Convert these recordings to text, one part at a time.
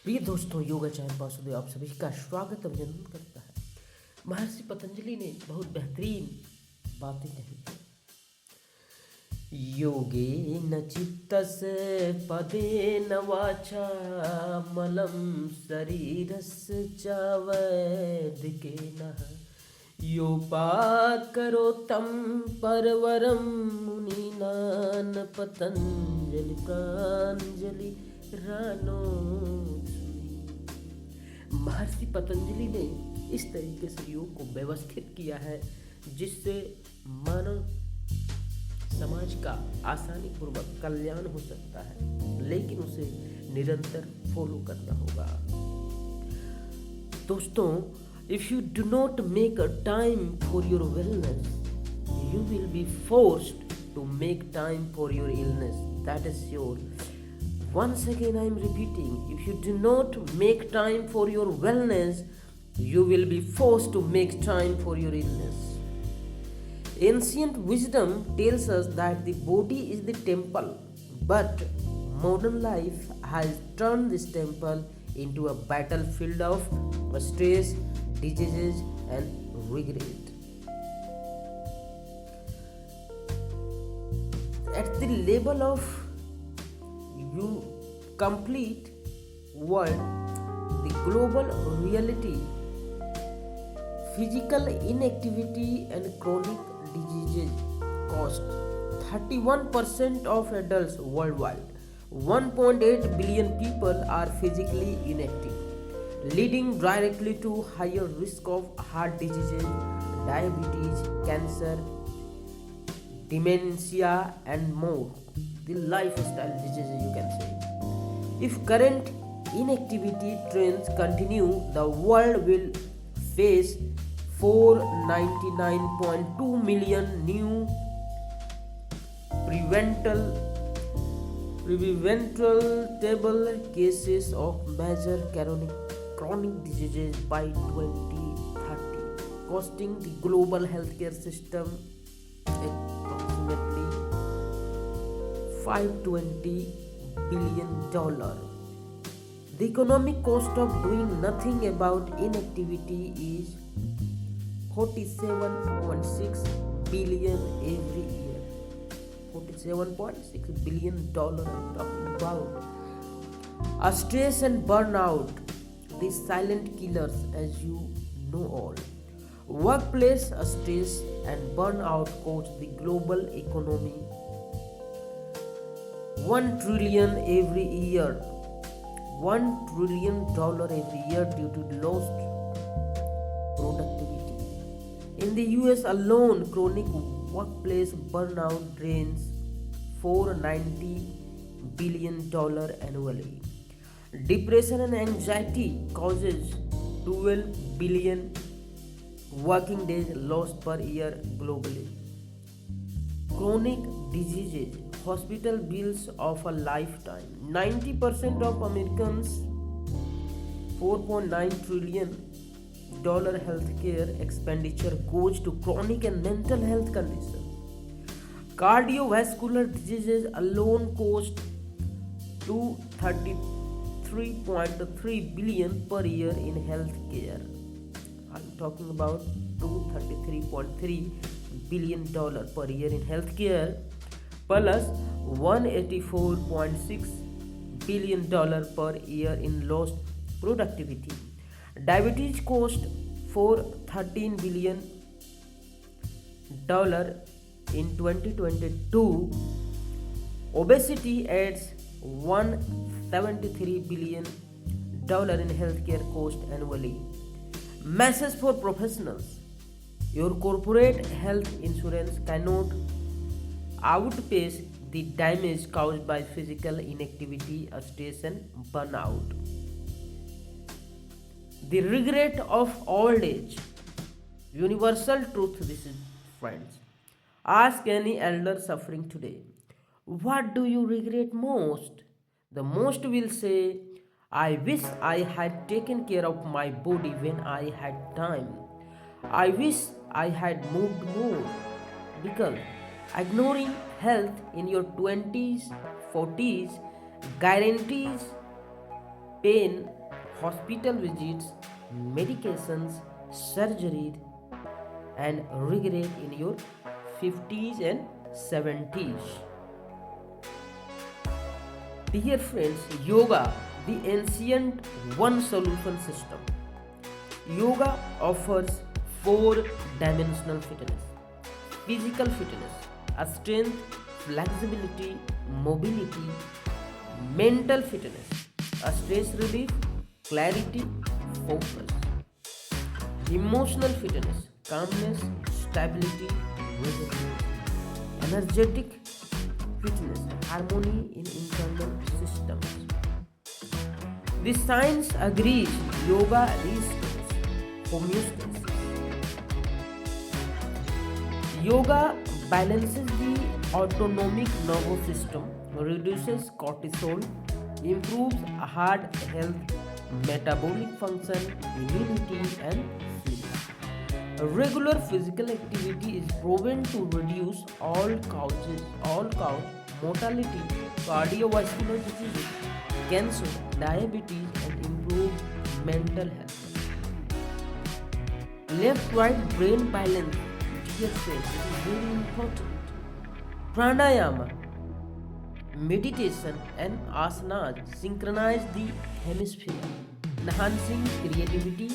प्रिय दोस्तों, योगाचार्य वासुदेव आप सभी का स्वागत अभिनंदन करता है। महर्षि पतंजलि ने बहुत बेहतरीन बातें कही हैं। योगेन चित्तस्य पदेन वाचा मलं शरीरस्य च वैदिकेनः योपाकरोत्तं परवरं मुनीनां पतंजलि प्रांजलि रानो। महर्षि पतंजलि ने इस तरीके से योग को व्यवस्थित किया है जिससे मानव समाज का आसानी पूर्वक कल्याण हो सकता है, लेकिन उसे निरंतर फॉलो करना होगा। दोस्तों, if you do not make a time for your wellness, you will be forced to make time for your illness. That is your Once again, I am repeating, if you do not make time for your wellness, you will be forced to make time for your illness. Ancient wisdom tells us that the body is the temple, but modern life has turned this temple into a battlefield of stress, diseases, and regret. At the level of you complete world, the global reality, physical inactivity and chronic diseases cost 31% of adults worldwide. 1.8 billion people are physically inactive, leading directly to higher risk of heart diseases, diabetes, cancer, dementia, and more. The lifestyle diseases, you can say. If current inactivity trends continue, the world will face 499.2 million new preventable cases of major chronic diseases by 2030, costing the global healthcare system approximately $520 billion. The economic cost of doing nothing about inactivity is 47.6 billion every year. $47.6 billion I'm talking about. Stress and burnout, these silent killers, as you know all. Workplace stress and burnout cost the global economy $1 trillion every year. $1 trillion every year due to lost productivity. In the US alone, chronic workplace burnout drains $490 billion annually. Depression and anxiety causes 12 billion working days lost per year globally. Chronic diseases, hospital bills of a lifetime. 90% of Americans' $4.9 trillion healthcare expenditure goes to chronic and mental health conditions. Cardiovascular diseases alone cost $233.3 billion per year in healthcare. I'm talking about $233.3 billion per year in healthcare plus $184.6 billion per year in lost productivity. Diabetes cost for $13 billion in 2022. Obesity adds $173 billion in healthcare cost annually. Message for professionals: your corporate health insurance cannot outpace the damage caused by physical inactivity, stress, and burnout. The regret of old age. Universal truth this is, friends. Ask any elder suffering today, what do you regret most? The most will say, I wish I had taken care of my body when I had time. I wish I had moved more. Because ignoring health in your 20s, 40s guarantees pain, hospital visits, medications, surgery, and regret in your 50s and 70s. Dear friends, yoga, the ancient one solution system. Yoga offers four dimensional fitness: physical fitness, a strength, flexibility, mobility; mental fitness, a stress relief, clarity, focus; emotional fitness, calmness, stability, resilience; energetic fitness, harmony in internal systems. The science agrees yoga restores homeostasis. Yoga balances the autonomic nervous system, reduces cortisol, improves heart health, metabolic function, immunity, and sleep. Regular physical activity is proven to reduce all cause mortality, cardiovascular diseases, cancer, diabetes, and improve mental health. Left-right brain balance, dear friends, is very important. Pranayama, meditation, and asanas synchronize the hemisphere, enhancing creativity,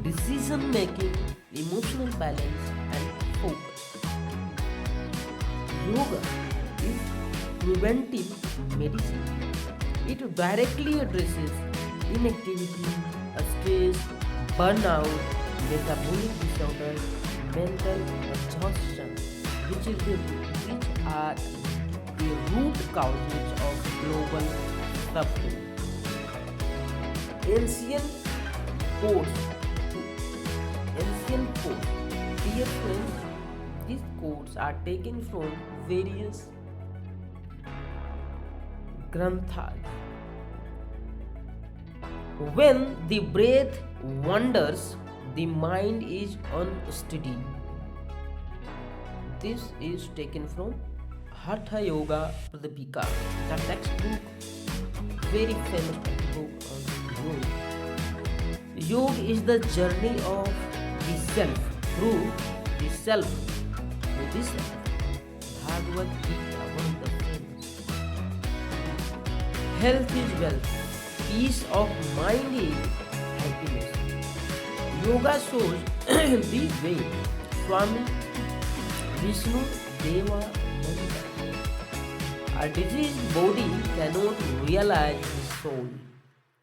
decision making, emotional balance, and focus. Yoga is preventive medicine. It directly addresses inactivity, stress, burnout, metabolic disorders, mental exhaustion, which are the root causes of global suffering. Ancient quotes to ancient quotes. Dear friends, these quotes are taken from various granthas. When the breath wanders, the mind is unsteady. This is taken from Hatha Yoga Pradipika, the textbook, very famous textbook on yoga. Yoga is the journey of the self through the self to the self. Bhagavad Gita, one of the famous. Health is wealth. Peace of mind is happiness. Yoga shows the way. Swami Vishnu Deva Nanda. A diseased body cannot realize the soul.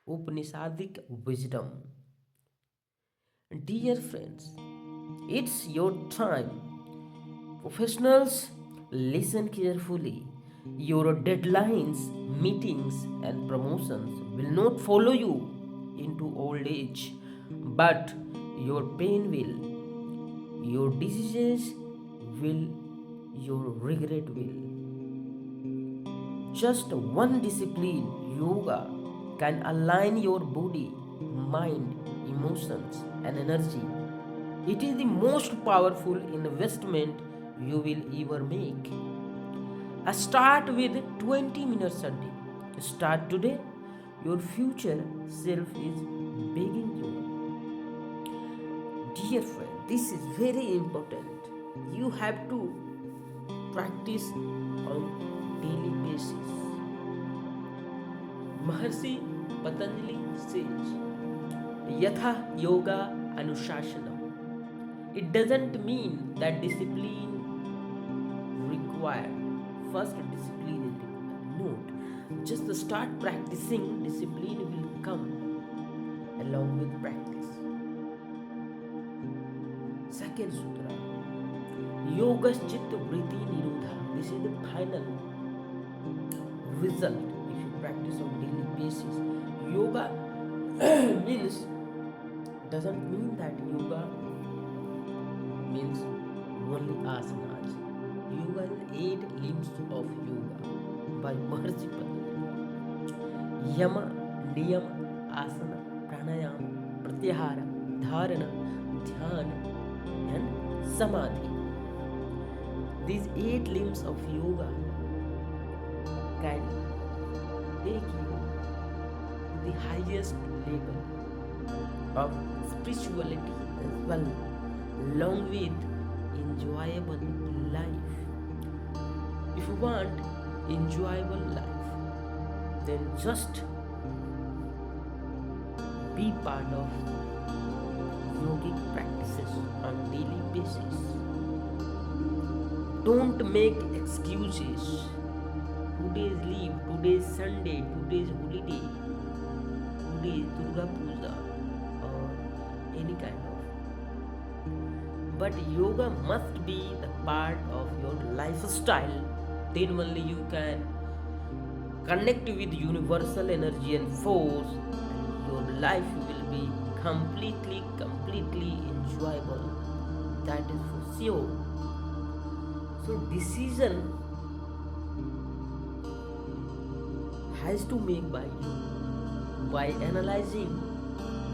Upanishadic wisdom. Dear friends, it's your time. Professionals, listen carefully. Your deadlines, meetings, and promotions will not follow you into old age, but your pain will, your diseases will, your regret will. Just one discipline, yoga, can align your body, mind, emotions, and energy. It is the most powerful investment you will ever make. Start with 20 minutes a day. Start today. Your future self is begging you. Dear friend, this is very important. You have to practice on daily basis. Maharshi Patanjali says, Yatha Yoga Anushasanam. It doesn't mean that discipline required. First, discipline is required. Note, just start practicing, discipline will come along with practice. Second sutra, Yoga Chitta Vritti Nirodha. This is the final result if you practice on daily basis. Yoga means doesn't mean that yoga means only asanas. Yoga is 8 limbs of yoga by Maharshi Patanjali. Yama, Niyama, Asana, Pranayama, Pratyahara, Dharana, Dhyana, and Samadhi. These 8 limbs of yoga can take you the highest level of spirituality as well, along with enjoyable life. If you want enjoyable life, then just be part of yogic practices on daily basis. Don't make excuses. Today is leave, today is Sunday, today is holiday, today is Durga Puja, or any kind of. But yoga must be the part of your lifestyle. Then only you can connect with universal energy and force, and your life will be completely enjoyable. That is for sure. So decision has to make by you by analyzing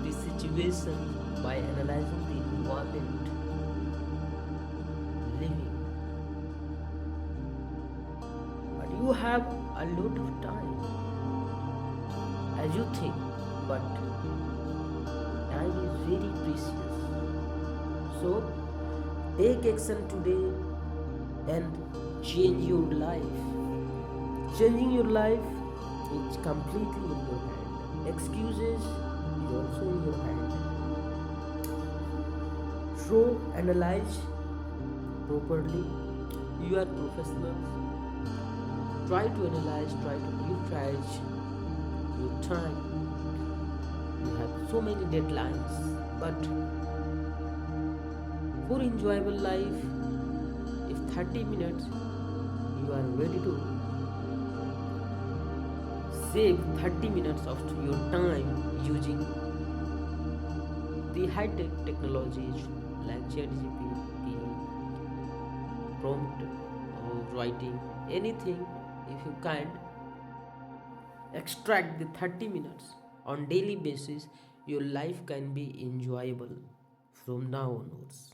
the situation, by analyzing the environment, living. But you have a lot of time as you think, but time is very precious. So take action today and change your life. Changing your life is completely in your hand. Excuses is also in your hand. So analyze properly. You are professionals. Try to analyze, try to utilize your time. You have so many deadlines, but for enjoyable life, if 30 minutes you are ready to save 30 minutes of your time using the high-tech technologies like ChatGPT, prompt or writing, anything. If you can extract the 30 minutes on daily basis, your life can be enjoyable from now onwards.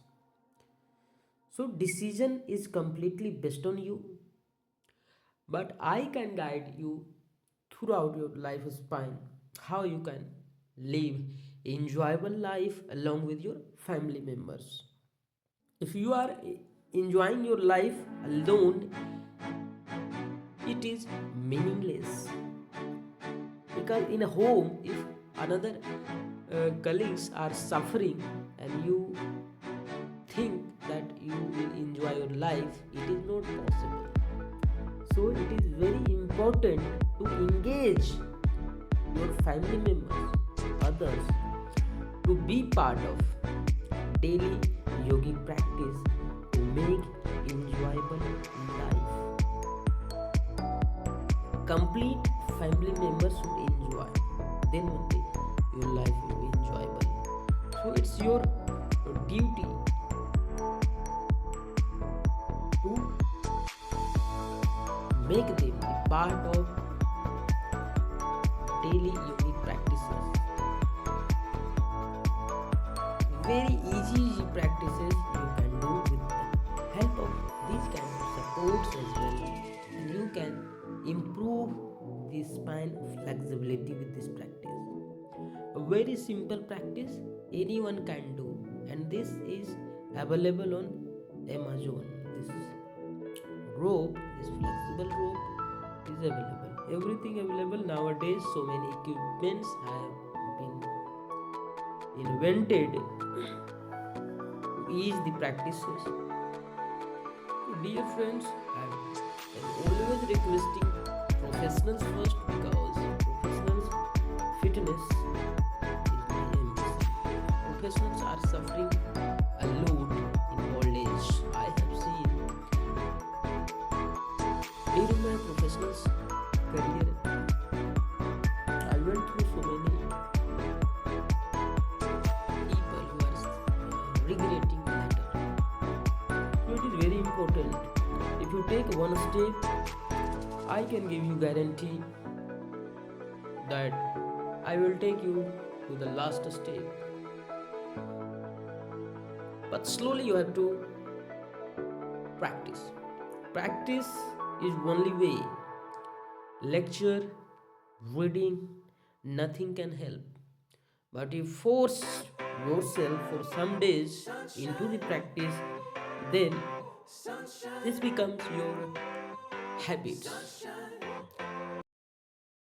So decision is completely based on you, but I can guide you throughout your lifespan how you can live enjoyable life along with your family members. If you are enjoying your life alone, it is meaningless, because in a home, if another colleagues are suffering and you think that you will enjoy your life, it is not possible. So it is very important to engage your family members, others, to be part of daily yogic practice to make enjoyable life. Complete family members should enjoy, then only your life will be enjoyable. So it's your duty to make them the part of daily yogic practices. Very easy practices you can do with the help of these kind of supports as well, and you can improve the spine flexibility with this practice. A very simple practice anyone can do, and this is available on Amazon. This rope, this flexible rope is available. Everything available nowadays. So many equipments have been invented to ease the practices. So dear friends, I'm always requesting professionals first, because professionals fitness is my ambition. Professionals are suffering a load in old age. I have seen during my professionals career, I went through so many people who are regretting later. So it is very important. If you take one step, I can give you guarantee that I will take you to the last step. But slowly you have to practice. Practice is only way. Lecture, reading, nothing can help. But you force yourself for some days into the practice, then this becomes your habits.